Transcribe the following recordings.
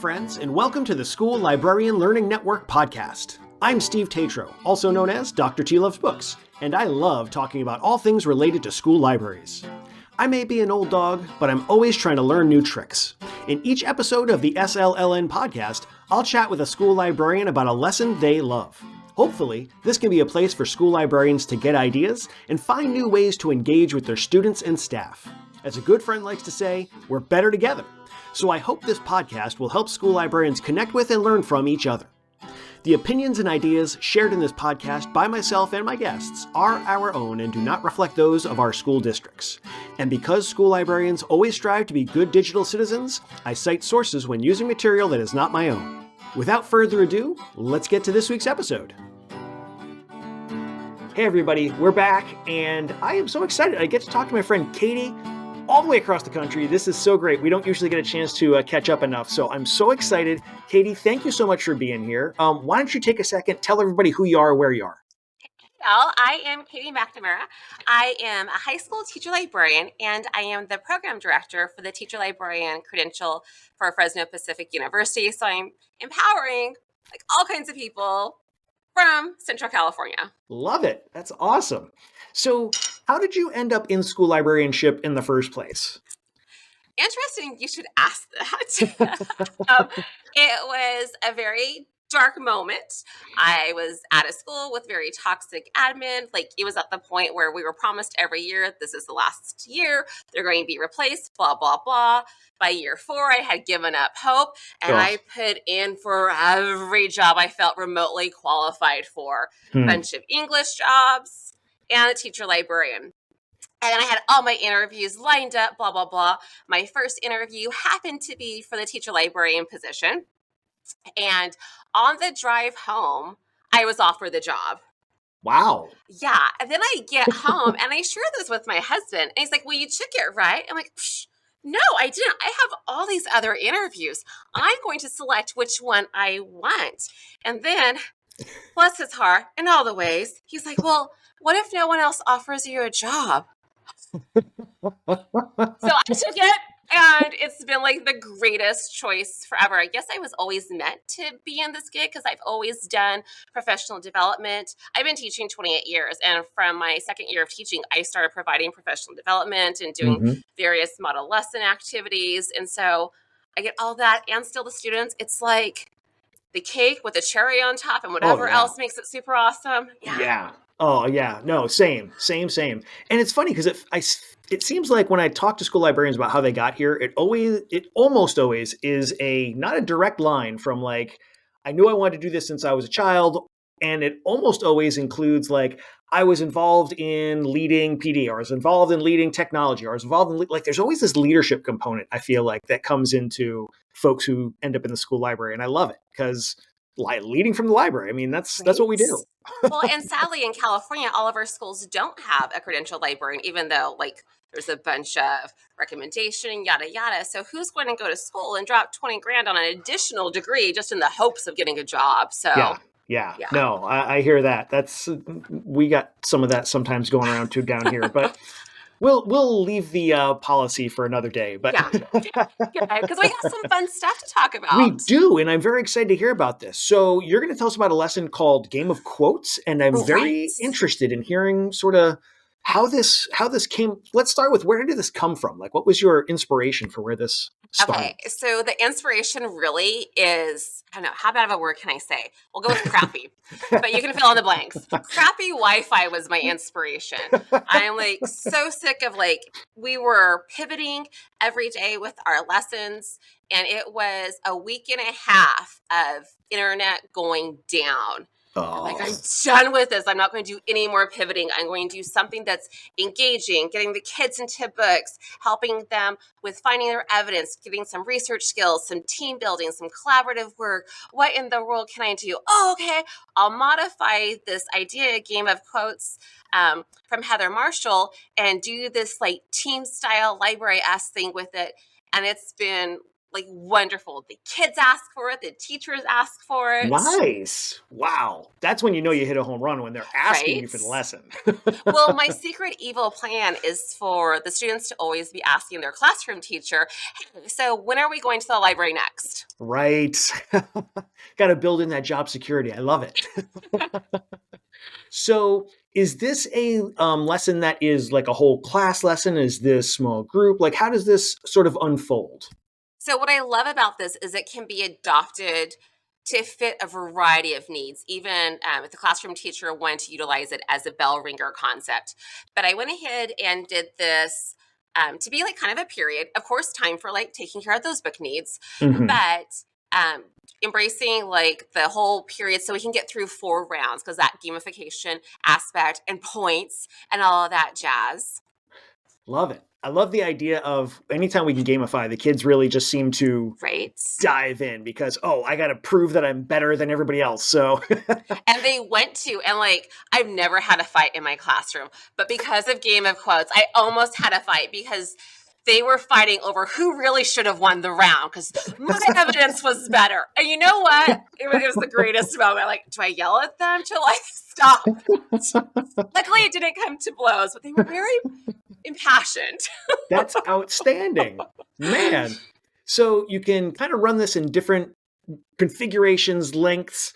friends, and welcome to the School Librarian Learning Network podcast. I'm Steve Tatro, also known as Dr. T Loves Books, and I love talking about all things related to school libraries. I may be an old dog, but I'm always trying to learn new tricks. In each episode of the SLLN podcast, I'll chat with a school librarian about a lesson they love. Hopefully, this can be a place for school librarians to get ideas and find new ways to engage with their students and staff. As a good friend likes to say, we're better together. So I hope this podcast will help school librarians connect with and learn from each other. The opinions and ideas shared in this podcast by myself and my guests are our own and do not reflect those of our school districts. And because school librarians always strive to be good digital citizens, I cite sources when using material that is not my own. Without further ado, let's get to this week's episode. Hey everybody, we're back, and I am so excited. I get to talk to my friend Katie all the way across the country. This is so great. We don't usually get a chance to catch up enough, so I'm so excited. Katie, thank you so much for being here. Why don't you take a second, tell everybody who you are, where you are. Well, I am Katie McNamara. I am a high school teacher librarian, and I am the program director for the teacher librarian credential for Fresno Pacific University. So I'm empowering all kinds of people from Central California. Love it. That's awesome. So how did you end up in school librarianship in the first place? Interesting you should ask that. It was a very dark moment. I was at a school with very toxic admin. It was at the point where we were promised every year, this is the last year, they're going to be replaced, blah, blah, blah. By year 4, I had given up hope, and I put in for every job I felt remotely qualified for. Bunch of English jobs and a teacher librarian. And I had all my interviews lined up, blah, blah, blah. My first interview happened to be for the teacher librarian position. And on the drive home, I was offered the job. Wow. Yeah. And then I get home and I share this with my husband. And he's like, well, you took it, right? I'm like, no, I didn't. I have all these other interviews. I'm going to select which one I want. And then, bless his heart, in all the ways, he's like, well, what if no one else offers you a job? So I took it, and it's been the greatest choice forever. I guess I was always meant to be in this gig because I've always done professional development. I've been teaching 28 years, and from my second year of teaching, I started providing professional development and doing various model lesson activities. And so I get all that and still the students. It's like the cake with a cherry on top and whatever else makes it super awesome. Yeah. Oh, yeah. No, same. And it's funny because it seems like when I talk to school librarians about how they got here, it almost always is not a direct line from I knew I wanted to do this since I was a child. And it almost always includes I was involved in leading PD, or I was involved in leading technology, or I was involved in there's always this leadership component, I feel like, that comes into folks who end up in the school library. And I love it because leading from the library, I mean, that's what we do. Well, and sadly in California, all of our schools don't have a credentialed librarian, even though there's a bunch of recommendation, yada, yada. So who's going to go to school and drop 20 grand on an additional degree just in the hopes of getting a job? So yeah. No, I hear that. We got some of that sometimes going around too down here, but we'll leave the policy for another day. But because we got some fun stuff to talk about. We do, and I'm very excited to hear about this. So you're going to tell us about a lesson called Game of Quotes, and I'm very interested in hearing sort of how this came. Let's start with, where did this come from? What was your inspiration for where this started? Okay, so the inspiration really is, I don't know, how bad of a word can I say? We'll go with crappy, but you can fill in the blanks. Crappy Wi-Fi was my inspiration. I'm so sick of we were pivoting every day with our lessons, and it was a week and a half of internet going down. I'm done with this. I'm not going to do any more pivoting. I'm going to do something that's engaging, getting the kids into books, helping them with finding their evidence, getting some research skills, some team building, some collaborative work. What in the world can I do? Oh, okay. I'll modify this idea, Game of Quotes, from Heather Marshall, and do this team style library-esque thing with it. And it's been like wonderful. The kids ask for it, the teachers ask for it. Nice. Wow. That's when you know you hit a home run, when they're asking you Right? for the lesson. Well, my secret evil plan is for the students to always be asking their classroom teacher, hey, so when are we going to the library next? Right. Got to build in that job security. I love it. So, is this a lesson that is like a whole class lesson? Is this small group? Like, how does this sort of unfold? So what I love about this is it can be adopted to fit a variety of needs, even if the classroom teacher wanted to utilize it as a bell ringer concept. But I went ahead and did this to be like kind of a period. Of course, time for like taking care of those book needs, Hmm. but embracing like the whole period so we can get through 4 rounds because that gamification aspect and points and all of that jazz. Love it. I love the idea of anytime we can gamify, the kids really just seem to Right. dive in because, oh, I got to prove that I'm better than everybody else. So, And they went to, and like, I've never had a fight in my classroom, but because of Game of Quotes, I almost had a fight because they were fighting over who really should have won the round because my evidence was better. And you know what? It was the greatest moment. Like, do I yell at them to like stop? Luckily, it didn't come to blows, but they were very impassioned. that's outstanding. Man. So, you can kind of run this in different configurations, lengths.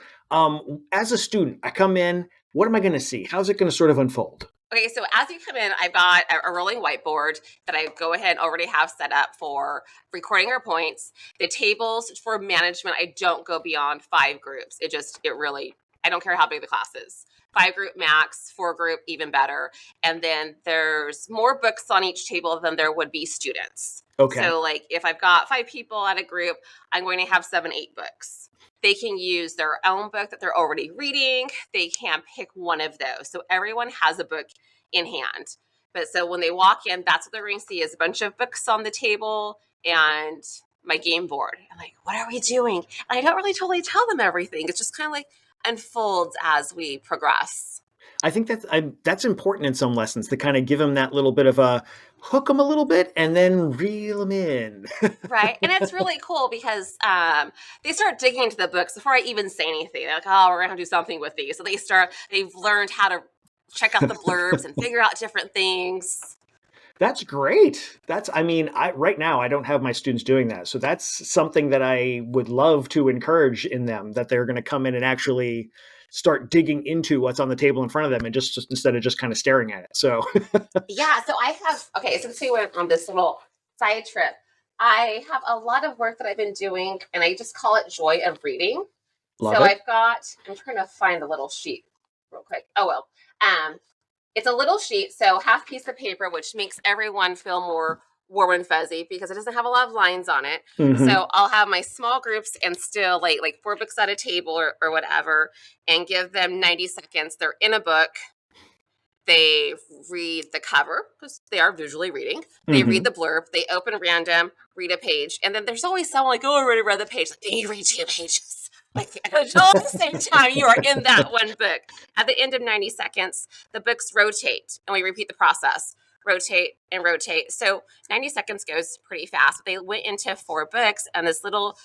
As a student, I come in, what am I going to see? How's it going to sort of unfold? Okay, so as you come in, I've got a rolling whiteboard that I go ahead and already have set up for recording our points. The tables for management, I don't go beyond 5 groups. It really, I don't care how big the class is. 5 group max, 4 group even better. And then there's more books on each table than there would be students. Okay. So like if I've got 5 people at a group, I'm going to have 7, 8 books. They can use their own book that they're already reading. They can pick one of those. So everyone has a book in hand. But so when they walk in, that's what they're going to see is a bunch of books on the table and my game board. I'm like, what are we doing? And I don't really totally tell them everything. It's just kind of like unfolds as we progress. I think that's important in some lessons to kind of give them that little bit of a hook them a little bit and then reel them in. Right. And it's really cool because they start digging into the books before I even say anything. They're like, oh, we're going to do something with these. So they've learned how to check out the blurbs and figure out different things. That's great. I right now I don't have my students doing that. So that's something that I would love to encourage in them, that they're going to come in and actually start digging into what's on the table in front of them and just instead of just kind of staring at it. So, Yeah. So I have, okay, since we went on this little side trip, I have a lot of work that I've been doing and I just call it joy of reading. love So it. I'm trying to find the little sheet real quick. Oh, well. It's a little sheet, so half piece of paper, which makes everyone feel more warm and fuzzy because it doesn't have a lot of lines on it. Hmm. So I'll have my small groups and still like 4 books at a table or whatever, and give them 90 seconds. They're in a book. They read the cover because they are visually reading. They read Hmm. the blurb. They open random, read a page, and then there's always someone like, "Oh, I already read the page." Like, you read 2 pages. Like all at the same time, you are in that one book. At the end of 90 seconds, the books rotate, and we repeat the process. Rotate and rotate. So 90 seconds goes pretty fast. They went into 4 books, and this little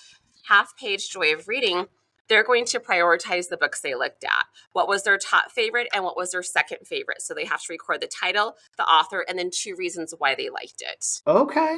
half-page joy of reading. They're going to prioritize the books they looked at. What was their top favorite and what was their second favorite? So they have to record the title, the author, and then 2 reasons why they liked it. Okay.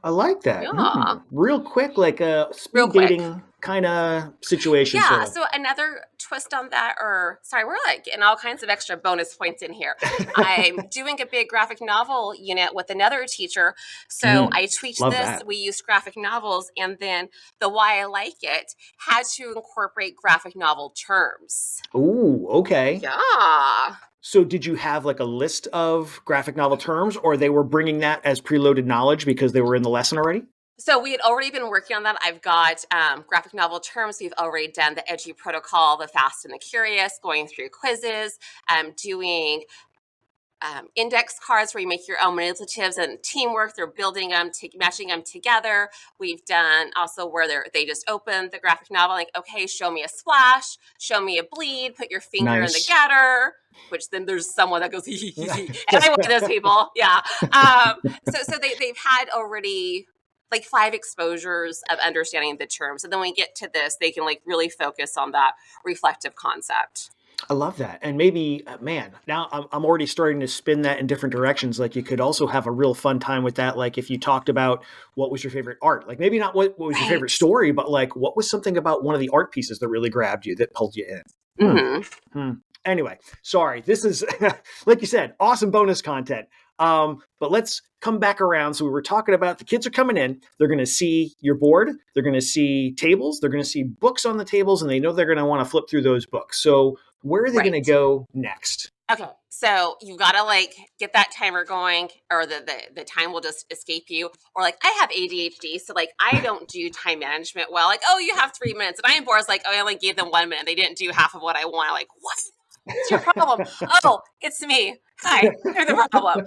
I like that. Yeah. Real quick, like a Real speed quick. dating kind of situation, Yeah. sort of. So another twist on that, or sorry, we're like getting all kinds of extra bonus points in here. I'm doing a big graphic novel unit with another teacher. So I tweaked Love this. that. We used graphic novels, and then the why I like it had to incorporate graphic novel terms. Ooh, okay. Yeah. So did you have like a list of graphic novel terms, or they were bringing that as preloaded knowledge because they were in the lesson already? So we had already been working on that. I've got graphic novel terms. We've already done the edgy protocol, the fast and the curious, going through quizzes, doing index cards where you make your own manipulatives and teamwork. They're building them, matching them together. We've done also where they just open the graphic novel, like, okay, show me a splash, show me a bleed, put your finger in the Nice. gutter, which then there's someone that goes, hee, hee, hee, hee. And I'm one of those people. Yeah. So they've had already like 5 exposures of understanding the term. So then when we get to this, they can like really focus on that reflective concept. I love that. And maybe, man, now I'm already starting to spin that in different directions. Like you could also have a real fun time with that. Like if you talked about what was your favorite art, like maybe not what was your favorite story, but like what was something about one of the art pieces that really grabbed you, that pulled you in? Mm-hmm. Anyway, sorry. This is, like you said, awesome bonus content. But let's come back around. So we were talking about the kids are coming in. They're going to see your board. They're going to see tables. They're going to see books on the tables, and they know they're going to want to flip through those books. So where are they going to go next? Okay, so you've got to like get that timer going, or the time will just escape you. Or like I have ADHD, so like I don't do time management well. Like, oh, you have 3 minutes, and I am bored. It's like, oh, I only gave them 1 minute. They didn't do half of what I want. I'm like, what? What's your problem? Oh, it's me. Hi, you're the problem.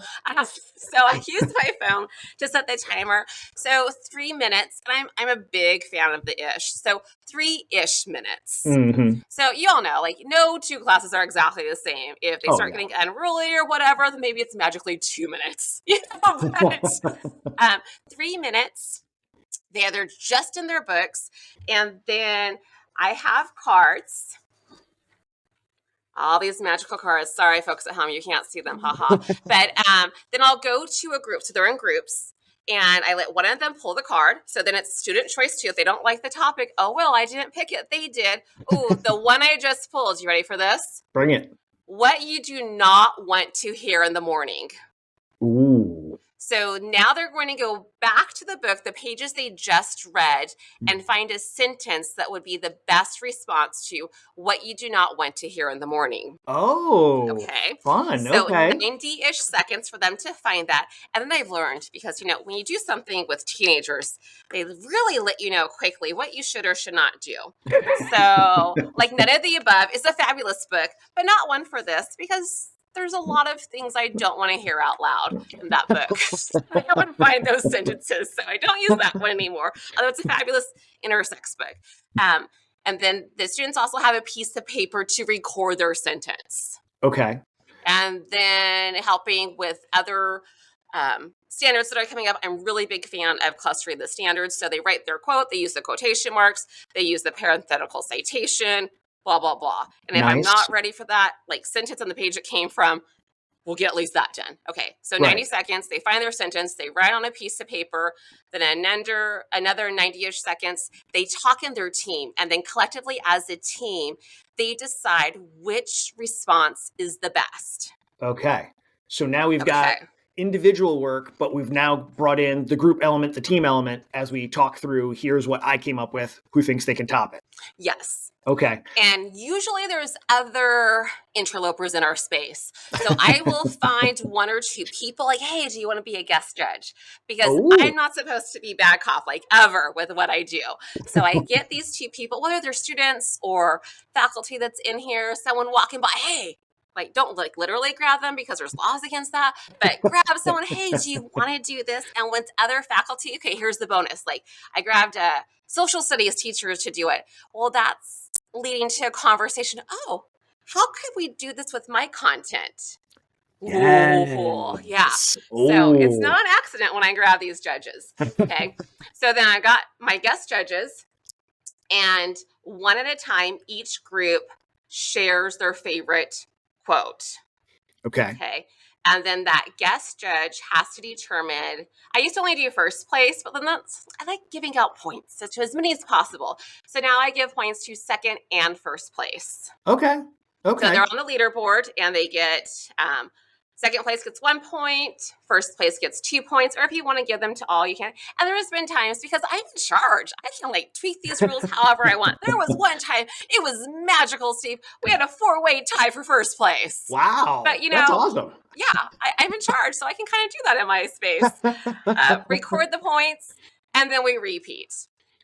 So I use my phone to set the timer. So 3 minutes, and I'm a big fan of the ish. So 3-ish minutes. Mm-hmm. So you all know, like no 2 classes are exactly the same. If they start getting unruly or whatever, then maybe it's magically 2 minutes. But 3 minutes, they're just in their books, and then I have cards. All these magical cards. Sorry, folks at home, you can't see them, haha. But then I'll go to a group. So they're in groups, and I let one of them pull the card. So then it's student choice too. If they don't like the topic, oh, well, I didn't pick it. They did. Ooh, the one I just pulled. You ready for this? Bring it. What you do not want to hear in the morning. Ooh. So now they're going to go back to the book, the pages they just read, and find a sentence that would be the best response to what you do not want to hear in the morning. Oh, okay. Fun. So Okay. 90-ish seconds for them to find that. And then I've learned, because, when you do something with teenagers, they really let you know quickly what you should or should not do. So like None of the Above is a fabulous book, but not one for this, because there's a lot of things I don't want to hear out loud in that book. I don't find those sentences, so I don't use that one anymore. Although it's a fabulous intersex book. And then the students also have a piece of paper to record their sentence. Okay. And then helping with other standards that are coming up. I'm really big fan of clustering the standards. So they write their quote, they use the quotation marks, they use the parenthetical citation, blah, blah, blah. And if I'm not ready for that, like sentence on the page it came from, we'll get at least that done. Okay, so 90 seconds, they find their sentence, they write on a piece of paper, then another 90-ish seconds, they talk in their team, and then collectively as a team, they decide which response is the best. Okay, so now we've got individual work, but we've now brought in the group element, the team element, as we talk through, here's what I came up with, who thinks they can top it. Yes. Okay. And usually there's other interlopers in our space. So I will find 1 or 2 people like, hey, do you want to be a guest judge? Because I'm not supposed to be bad cop, like ever, with what I do. So I get these 2 people, whether they're students or faculty that's in here, someone walking by, hey, like don't like literally grab them because there's laws against that, but grab someone, hey, do you want to do this? And with other faculty, okay, here's the bonus. Like I grabbed a social studies teacher to do it. Well, that's leading to a conversation. Oh, how could we do this with my content? Yes. Ooh, yeah. So it's not an accident when I grab these judges. Okay. So then I got my guest judges, and one at a time, each group shares their favorite quote. Okay. And then that guest judge has to determine, I used to only do first place, but then I like giving out points to as many as possible. So now I give points to second and first place. Okay. So they're on the leaderboard, and they get, second place gets 1 point, first place gets 2 points, or if you want to give them to all, you can. And there has been times, because I'm in charge, I can like tweak these rules however I want. There was one time, it was magical, Steve. We had a 4-way tie for first place. Wow. But that's awesome. Yeah, I'm in charge, so I can kind of do that in my space. Record the points, and then we repeat.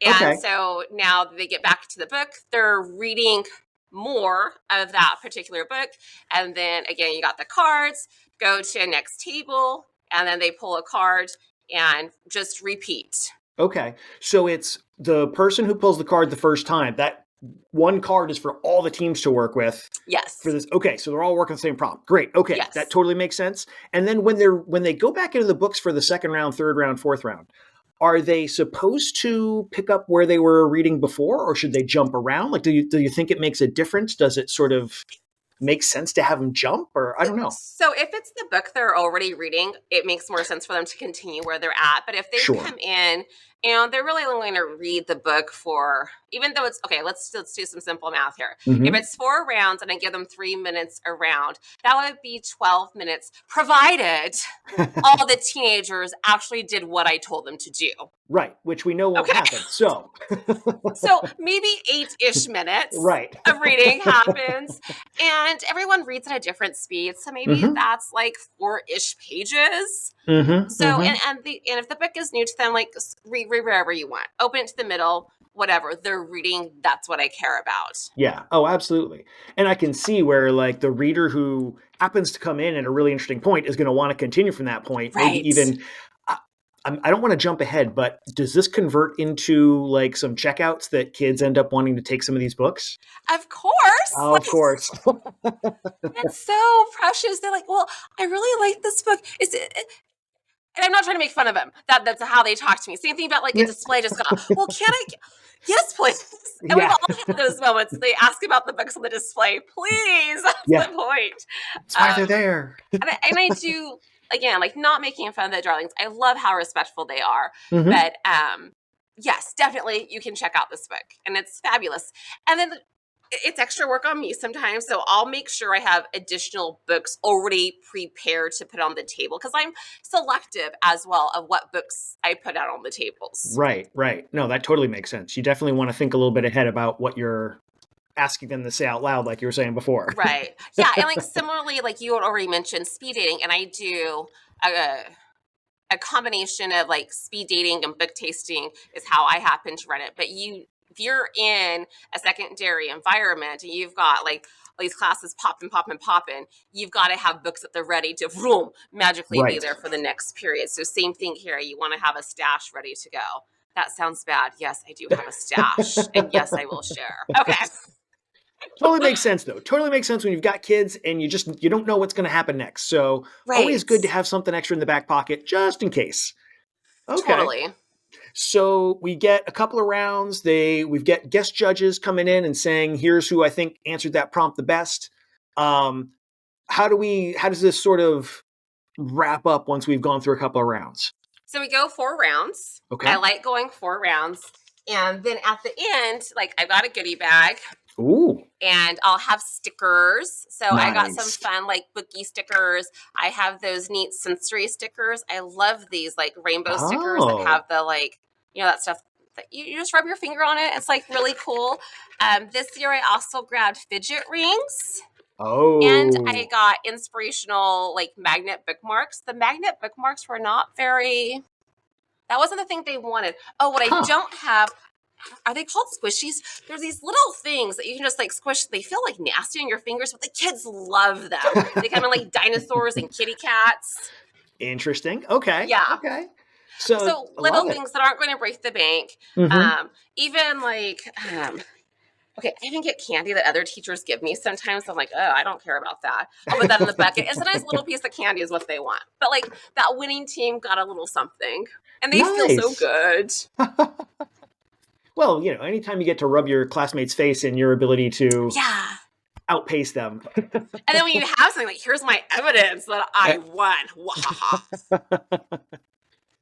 And so now they get back to the book, they're reading more of that particular book. And then again, you got the cards, go to a next table, and then they pull a card and just repeat. Okay. So it's the person who pulls the card the first time. That one card is for all the teams to work with. Yes. For this. Okay. So they're all working the same problem. Great. Okay. Yes. That totally makes sense. And then when they go back into the books for the second round, third round, fourth round, are they supposed to pick up where they were reading before, or should they jump around? Like, do you think it makes a difference? Does it sort of make sense to have them jump, or I don't know? So if it's the book they're already reading, it makes more sense for them to continue where they're at. But if they've Sure. come in and they're really only going to read the book for, even though it's okay, let's do some simple math here. If Mm-hmm. it's 4 rounds and I give them 3 minutes a round, that would be 12 minutes, provided all the teenagers actually did what I told them to do. Right, which we know won't Okay. happen. So, So maybe 8-ish minutes right. of reading happens, and everyone reads at a different speed. So maybe Mm-hmm. that's like 4-ish pages. Mm-hmm. So Mm-hmm. and if the book is new to them, like read wherever you want, open it to the middle, whatever they're reading. That's what I care about. Yeah. Oh, absolutely. And I can see where like the reader who happens to come in at a really interesting point is going to want to continue from that point. Maybe Right. even, I don't want to jump ahead, but does this convert into like some checkouts that kids end up wanting to take some of these books? Of course. Oh, of course. That's so precious. They're like, well, I really like this book. Is it? And I'm not trying to make fun of them. That's how they talk to me. Same thing about like a Yeah. display just got, well, can I? Yes, please. And we've Yeah. all had those moments. They ask about the books on the display. Please. That's Yeah. the point. It's why they're there. And I do, again, like not making fun of the darlings. I love how respectful they are. Mhm. But yes, definitely you can check out this book. And it's fabulous. And then it's extra work on me sometimes. So I'll make sure I have additional books already prepared to put on the table because I'm selective as well of what books I put out on the tables. Right, right. No, that totally makes sense. You definitely want to think a little bit ahead about what you're asking them to say out loud, like you were saying before. Right. Yeah. And like similarly, like you had already mentioned speed dating, and I do a combination of like speed dating and book tasting is how I happen to run it. But if you're in a secondary environment and you've got like all these classes popping, you've got to have books at the ready to vroom, magically be Right. there for the next period. So same thing here. You want to have a stash ready to go. That sounds bad. Yes, I do have a stash. And yes, I will share. Okay. Totally makes sense though. Totally makes sense when you've got kids and you don't know what's going to happen next. So always Right. good to have something extra in the back pocket just in case. Okay. Totally. So we get a couple of rounds. We've got guest judges coming in and saying, here's who I think answered that prompt the best. How does this sort of wrap up once we've gone through a couple of rounds? So we go 4 rounds. Okay. I like going 4 rounds. And then at the end, like I've got a goodie bag. Ooh. And I'll have stickers. So I got some Nice. fun like bookie stickers. I have those neat sensory stickers. I love these like rainbow stickers that Oh. have the like, that stuff that you just rub your finger on it. It's like really cool. This year I also grabbed fidget rings. Oh. And I got inspirational like magnet bookmarks. The magnet bookmarks were not that wasn't the thing they wanted. Oh, what I don't have, are they called squishies? There's these little things that you can just like squish. They feel like nasty on your fingers, but the kids love them. They come in like dinosaurs and kitty cats. Interesting. Okay. Yeah. Okay. So I little love it. things that aren't going to break the bank. Mhm. Even like, okay, I even get candy that other teachers give me sometimes. I'm like, oh, I don't care about that. I'll put that in the bucket. It's a nice little piece of candy is what they want. But like that winning team got a little something. And they feel so Nice. good. Well, anytime you get to rub your classmate's face and your ability to Yeah. outpace them. And then when you have something like, here's my evidence that I won. Wahaha.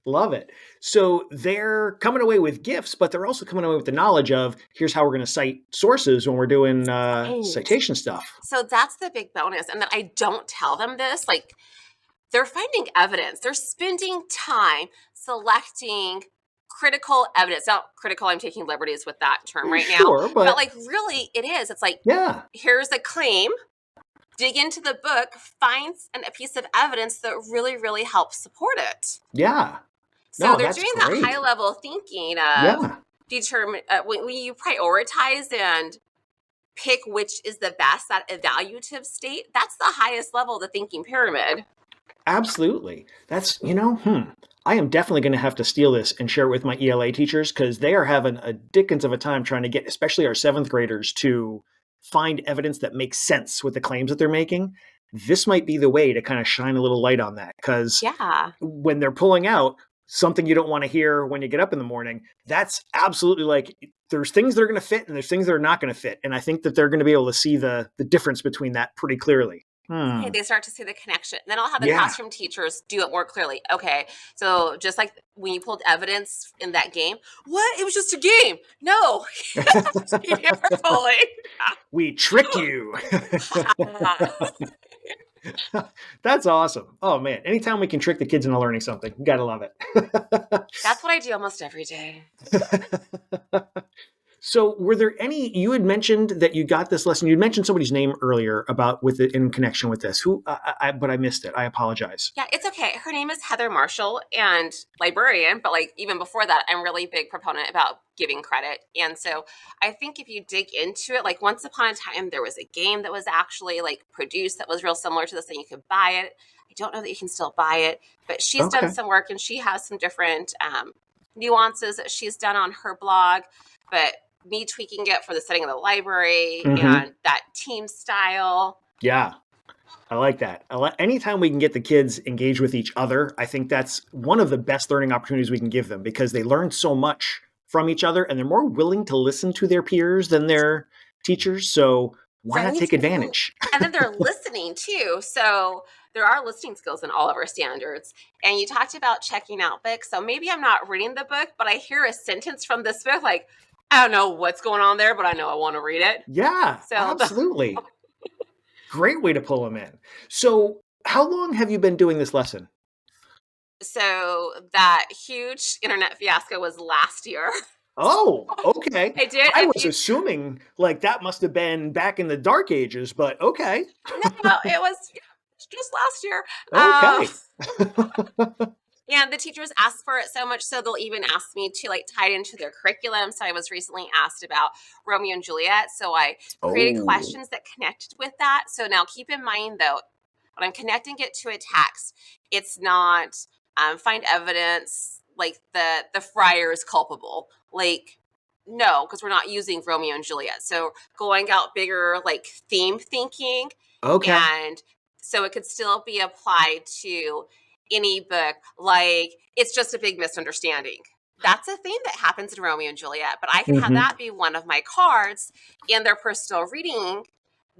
Love it. So they're coming away with gifts, but they're also coming away with the knowledge of here's how we're going to cite sources when we're doing citation stuff. So that's the big bonus. And then I don't tell them this. Like they're finding evidence. They're spending time selecting critical evidence. Now, critical, I'm taking liberties with that term right Sure, now. but like really it is. It's like, yeah. Here's a claim. Dig into the book, find a piece of evidence that really, really helps support it. Yeah. So No, they're that's doing great. that high level thinking of Yeah. determine when you prioritize and pick which is the best, that evaluative state, that's the highest level of the thinking pyramid. Absolutely. That's, I am definitely going to have to steal this and share it with my ELA teachers because they are having a dickens of a time trying to get, especially our 7th graders, to find evidence that makes sense with the claims that they're making. This might be the way to kind of shine a little light on that because Yeah. when they're pulling out, something you don't want to hear when you get up in the morning. That's absolutely like, there's things that are going to fit and there's things that are not going to fit. And I think that they're going to be able to see the difference between that pretty clearly. Okay, they start to see the connection. Then I'll have the Yeah. classroom teachers do it more clearly. Okay, so just like when you pulled evidence in that game, what? It was just a game. No, carefully. We tricked you. That's awesome. Oh man, anytime we can trick the kids into learning something, you gotta love it. That's what I do almost every day. So were there any, you had mentioned that you got this lesson, you mentioned somebody's name earlier about with it in connection with this. Who, but I missed it. I apologize. Yeah, it's okay. Her name is Heather Marshall and librarian, but like even before that, I'm really big proponent about giving credit. And so I think if you dig into it, like once upon a time, there was a game that was actually like produced that was real similar to this thing. You could buy it. I don't know that you can still buy it, but she's done some work and she has some different nuances that she's done on her blog. But me tweaking it for the setting of the library and that team style. Yeah. I like that. Anytime we can get the kids engaged with each other, I think that's one of the best learning opportunities we can give them because they learn so much from each other and they're more willing to listen to their peers than their teachers. So why not take advantage? And then they're listening too. So there are listening skills in all of our standards. And you talked about checking out books. So maybe I'm not reading the book, but I hear a sentence from this book like, I don't know what's going on there, but I know I want to read it. Yeah, so absolutely. Great way to pull them in. So how long have you been doing this lesson? So that huge internet fiasco was last year. Oh, okay. I did. I was assuming like that must have been back in the dark ages, but okay. No, it was just last year. Okay. And the teachers ask for it so much so they'll even ask me to like tie it into their curriculum. So I was recently asked about Romeo and Juliet. So I created questions that connected with that. So now keep in mind though, when I'm connecting it to a text, it's not find evidence like the friar is culpable. Like, no, because we're not using Romeo and Juliet. So going out bigger, like theme thinking. Okay. And so it could still be applied to any book, like it's just a big misunderstanding. That's a thing that happens in Romeo and Juliet, but I can have that be one of my cards in their personal reading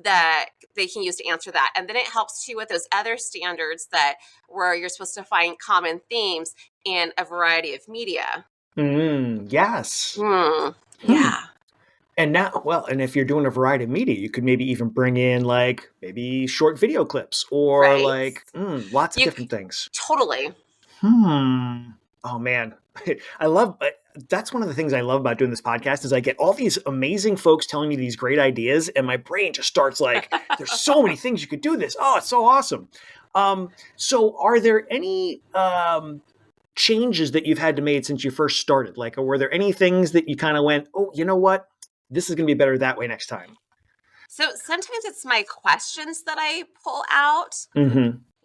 that they can use to answer that. And then it helps too with those other standards that where you're supposed to find common themes in a variety of media. Yes. Yeah. And now, well, and if you're doing a variety of media, you could maybe even bring in like maybe short video clips or like lots of different things. Totally. Oh man, I love. That's one of the things I love about doing this podcast is I get all these amazing folks telling me these great ideas, and my brain just starts like, there's so many things you could do this. Oh, it's so awesome. So, are there any changes that you've had to make since you first started? Like, or were there any things that you kind of went, oh, you know what? This is going to be better that way next time. So sometimes it's my questions that I pull out.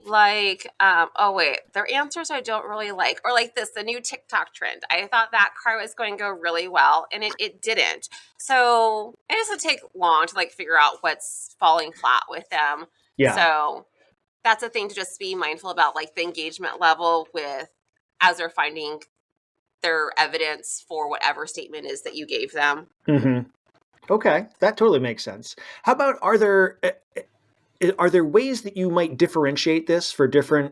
Like, oh wait, their answers I don't really like. Or like this, the new TikTok trend. I thought that card was going to go really well and it didn't. So it doesn't take long to like figure out what's falling flat with them. Yeah. So that's a thing to just be mindful about, like the engagement level with as they're finding their evidence for whatever statement is that you gave them. Okay, that totally makes sense. How about are there ways that you might differentiate this for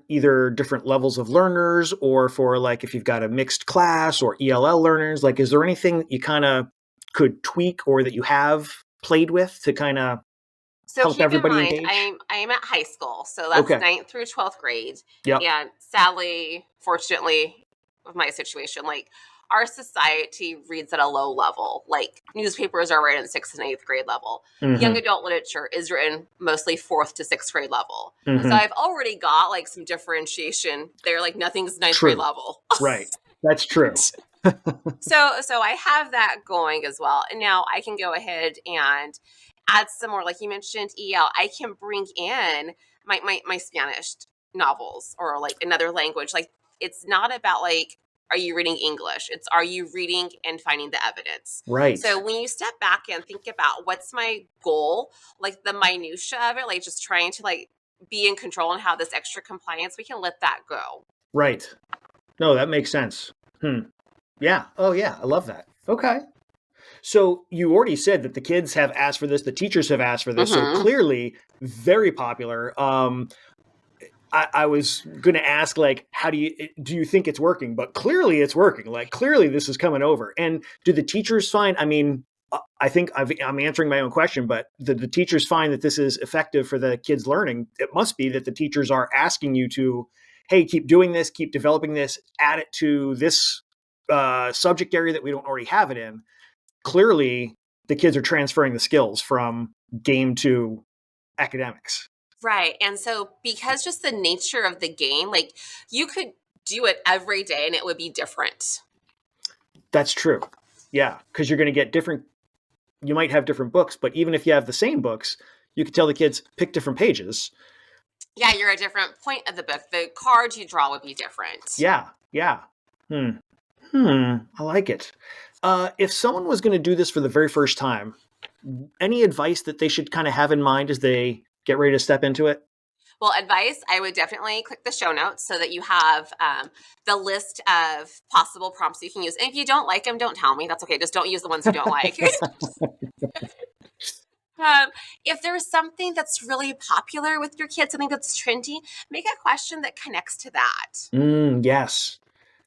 either different levels of learners or for like if you've got a mixed class or ELL learners? Like, is there anything that you kind of could tweak or that you have played with to kind of help everybody engage? I am at high school, so that's 9th through 12th grade. Yep. And sadly, fortunately, with my situation, like our society reads at a low level. Like newspapers are written 6th and 8th grade level. Young adult literature is written mostly 4th to 6th grade level. So I've already got like some differentiation there. Like nothing's 9th grade level. Right. That's true. So I have that going as well. And now I can go ahead and add some more, like you mentioned, EL. I can bring in my Spanish novels or like another language. Like it's not about like, are you reading English? It's are you reading and finding the evidence? Right. So when you step back and think about what's my goal, like the minutia of it, like just trying to like be in control and have this extra compliance, we can let that go. Right. No, that makes sense. Yeah. Oh, yeah. I love that. Okay. So you already said that the kids have asked for this, the teachers have asked for this, so Mm-hmm. clearly very popular. I was going to ask, like, how do you think it's working? But clearly it's working. Like, clearly this is coming over. And do the teachers find? I mean, I think I'm answering my own question, but the teachers find that this is effective for the kids' learning. It must be that the teachers are asking you to, hey, keep doing this, keep developing this, add it to this subject area that we don't already have it in. Clearly, the kids are transferring the skills from game to academics. Right. And so because just the nature of the game, like you could do it every day and it would be different. That's true. Yeah, because you're going to get different. You might have different books, but even if you have the same books, you could tell the kids pick different pages. Yeah, you're a different point of the book. The cards you draw would be different. Yeah, yeah. I like it. If someone was going to do this for the very first time, any advice that they should kind of have in mind as they get ready to step into it? Well, advice, I would definitely click the show notes so that you have the list of possible prompts you can use. And if you don't like them, don't tell me. That's okay. Just don't use the ones you don't like. If there's something that's really popular with your kids, something that's trendy, make a question that connects to that. Yes.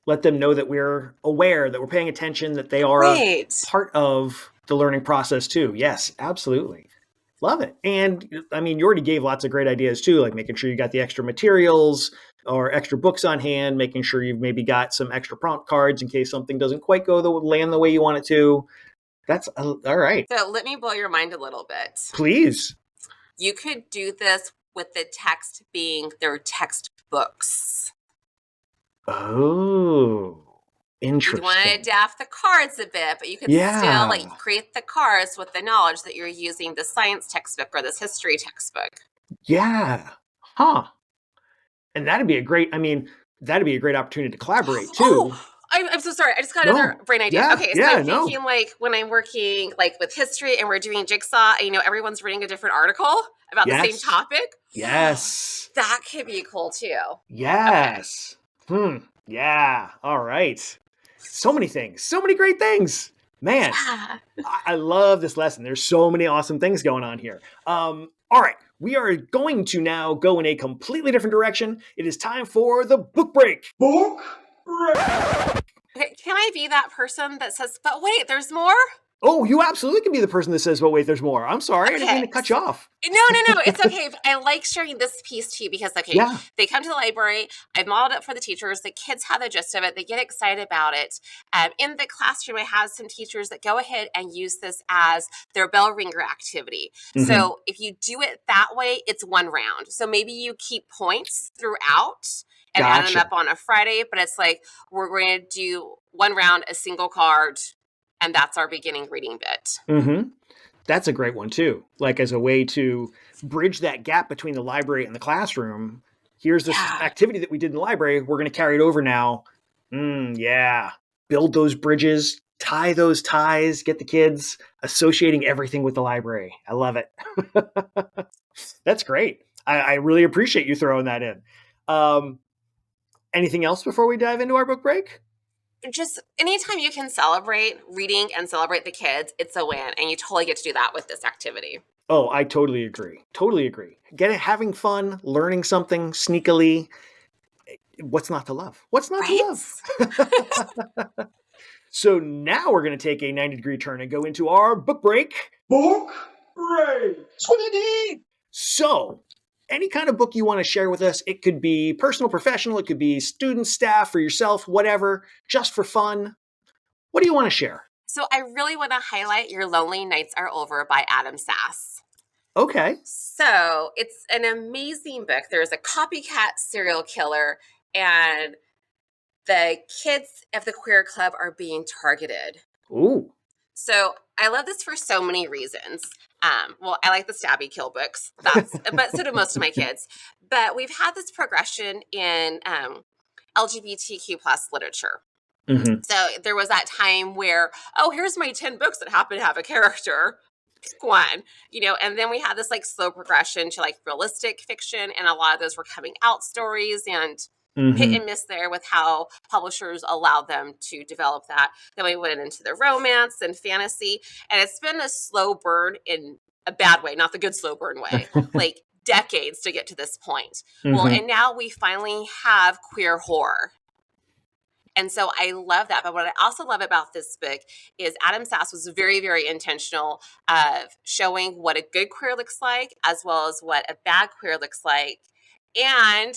Let them know that we're aware, that we're paying attention, that they are Right. part of the learning process too. Yes, absolutely. Love it. And I mean, you already gave lots of great ideas too, like making sure you got the extra materials or extra books on hand, making sure you've maybe got some extra prompt cards in case something doesn't quite land the way you want it to. That's all right. So let me blow your mind a little bit. Please. You could do this with the text being their textbooks. Oh, You'd want to interesting. adapt the cards a bit, but you could still like create the cards with the knowledge that you're using the science textbook or this history textbook. Yeah. Huh. And that'd be a great opportunity to collaborate too. Oh, I'm so sorry. I just got another brain idea. Yeah, Okay, so yeah, I'm thinking like when I'm working like with history and we're doing jigsaw, and, everyone's reading a different article about the same Yes. topic. Yes. That could be cool too. Yes. Yeah. All right. So many things. So many great things. Man, Yeah. I love this lesson. There's so many awesome things going on here. All right. We are going to now go in a completely different direction. It is time for the book break. Book break. Okay, can I be that person that says, but wait, there's more? Oh, you absolutely can be the person that says, well, wait, there's more. I'm sorry. I didn't mean to cut you off. No. It's okay. I like sharing this piece too because, they come to the library. I modeled it for the teachers. The kids have the gist of it. They get excited about it. In the classroom, I have some teachers that go ahead and use this as their bell ringer activity. Mm-hmm. So if you do it that way, it's one round. So maybe you keep points throughout and add them up on a Friday, but it's like we're going to do one round, a single card, and that's our beginning reading bit. Mm-hmm. That's a great one too. Like as a way to bridge that gap between the library and the classroom. Here's this activity that we did in the library. We're going to carry it over now. Yeah. Build those bridges, tie those ties, get the kids associating everything with the library. I love it. That's great. I really appreciate you throwing that in. Anything else before we dive into our book break? Just anytime you can celebrate reading and celebrate the kids, it's a win. And you totally get to do that with this activity. Oh, I totally agree. Totally agree. Having fun, learning something sneakily. What's not to love? What's not to love? So now we're going to take a 90-degree turn and go into our book break. Book break. Squiggly. So any kind of book you want to share with us, it could be personal, professional, it could be student, staff, or yourself, whatever, just for fun. What do you want to share? So I really want to highlight Your Lonely Nights Are Over by Adam Sass. Okay. So it's an amazing book. There's a copycat serial killer, and the kids of the queer club are being targeted. Ooh. So I love this for so many reasons. Well, I like the stabby kill books, but so do most of my kids. But we've had this progression in LGBTQ plus literature. Mm-hmm. So there was that time where, here's my 10 books that happen to have a character. Pick one, and then we had this like slow progression to like realistic fiction, and a lot of those were coming out stories. And hit and miss there with how publishers allow them to develop that. Then we went into the romance and fantasy, and it's been a slow burn in a bad way, not the good slow burn way, like decades to get to this point. Well, and now we finally have queer horror. And so I love that. But what I also love about this book is Adam Sass was very, very intentional of showing what a good queer looks like, as well as what a bad queer looks like. And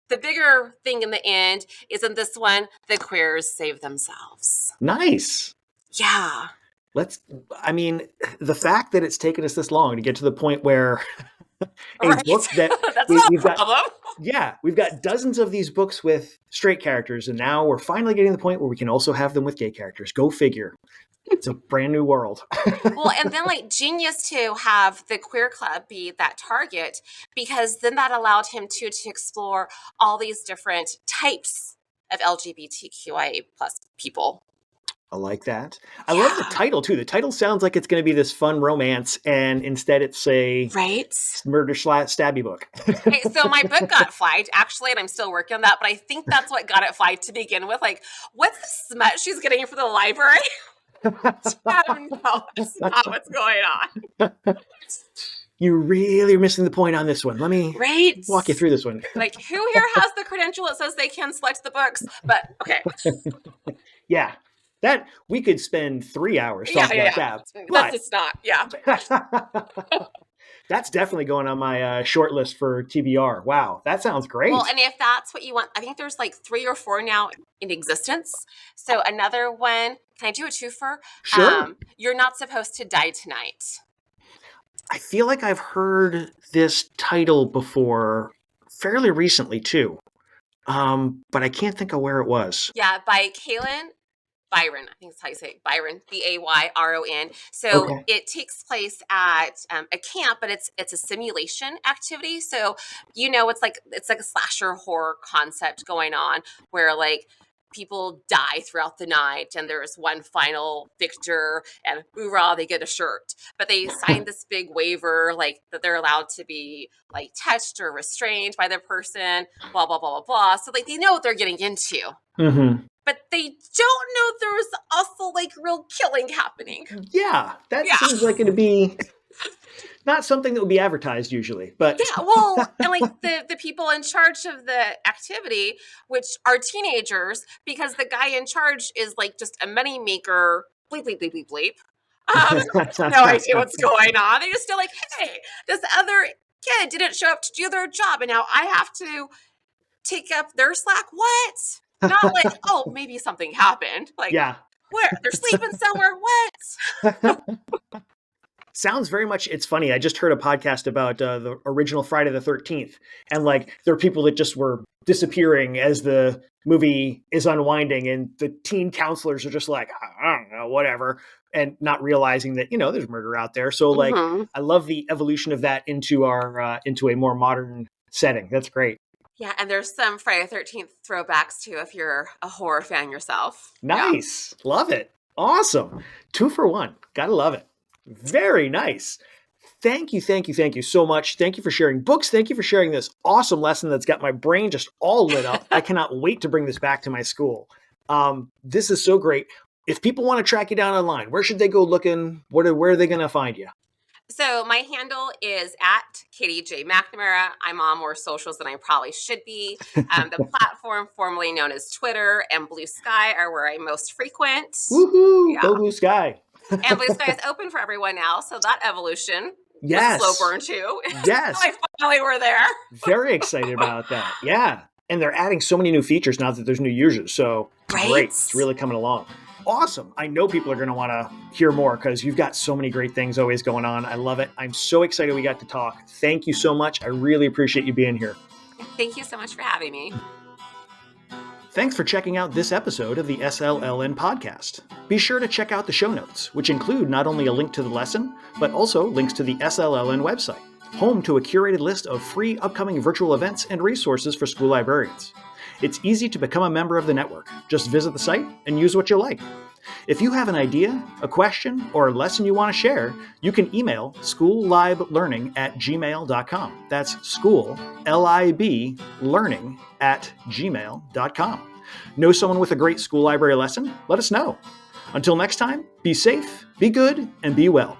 the bigger thing in the end is in this one, the queers save themselves. Nice. Yeah. The fact that it's taken us this long to get to the point where Right. book that That's not a we've got, problem. we've got dozens of these books with straight characters, and now we're finally getting to the point where we can also have them with gay characters. Go figure. It's a brand new world. Well, and then like genius to have the queer club be that target, because then that allowed him to explore all these different types of LGBTQIA plus people. I like that. I love the title too. The title sounds like it's going to be this fun romance, and instead it's a murder stabby book. Okay, so my book got flagged actually, and I'm still working on that, but I think that's what got it flagged to begin with. Like, what's the smut she's getting for the library? No, that's not what's going on. You really are missing the point on this one. Let me walk you through this one. Like, who here has the credential that says they can select the books? But okay. Yeah. That we could spend 3 hours talking about that. That's just not, That's definitely going on my short list for TBR. Wow, that sounds great. Well, and if that's what you want, I think there's like 3 or 4 now in existence. So another one, can I do a twofer? Sure. You're Not Supposed to Die Tonight. I feel like I've heard this title before fairly recently too. But I can't think of where it was. Yeah, by Kaylin Byron, I think that's how you say it, Byron, Bayron. So it takes place at a camp, but it's a simulation activity. So it's like a slasher horror concept going on where like people die throughout the night, and there's one final victor, and hoorah, they get a shirt. But they sign this big waiver, like that they're allowed to be like touched or restrained by the person, blah blah blah blah blah. So like they know what they're getting into. But they don't know there's also like real killing happening. Yeah, that seems like it'd be not something that would be advertised usually. But yeah, well, and like the people in charge of the activity, which are teenagers, because the guy in charge is like just a money maker, bleep bleep bleep bleep bleep. No idea what's going on. They just feel like, hey, this other kid didn't show up to do their job, and now I have to take up their slack. What? Not like, oh, maybe something happened. Like, where? They're sleeping somewhere. What? Sounds very much, it's funny. I just heard a podcast about the original Friday the 13th. And like, there are people that just were disappearing as the movie is unwinding. And the teen counselors are just like, I don't know, whatever. And not realizing that, there's murder out there. So like, I love the evolution of that into into a more modern setting. That's great. Yeah, and there's some Friday the 13th throwbacks too if you're a horror fan yourself. Nice. Yeah. Love it. Awesome. 2 for 1. Gotta love it. Very nice. Thank you so much. Thank you for sharing books. Thank you for sharing this awesome lesson that's got my brain just all lit up. I cannot wait to bring this back to my school. This is so great. If people want to track you down online, where should they go looking? Where are they going to find you? So my handle is at Katie J. McNamara. I'm on more socials than I probably should be. The platform formerly known as Twitter and Blue Sky are where I most frequent. Woohoo! Yeah. Go Blue Sky. And Blue Sky is open for everyone now, so that evolution was slow burn too. Yes. I finally were there. Very excited about that. Yeah. And they're adding so many new features now that there's new users. So great. It's really coming along. Awesome. I know people are going to want to hear more because you've got so many great things always going on. I love it. I'm so excited we got to talk. Thank you so much. I really appreciate you being here. Thank you so much for having me. Thanks for checking out this episode of the SLLN podcast. Be sure to check out the show notes, which include not only a link to the lesson, but also links to the SLLN website, home to a curated list of free upcoming virtual events and resources for school librarians. It's easy to become a member of the network. Just visit the site and use what you like. If you have an idea, a question, or a lesson you want to share, you can email schoolliblearning@gmail.com. That's school, L-I-B, learning@gmail.com. Know someone with a great school library lesson? Let us know. Until next time, be safe, be good, and be well.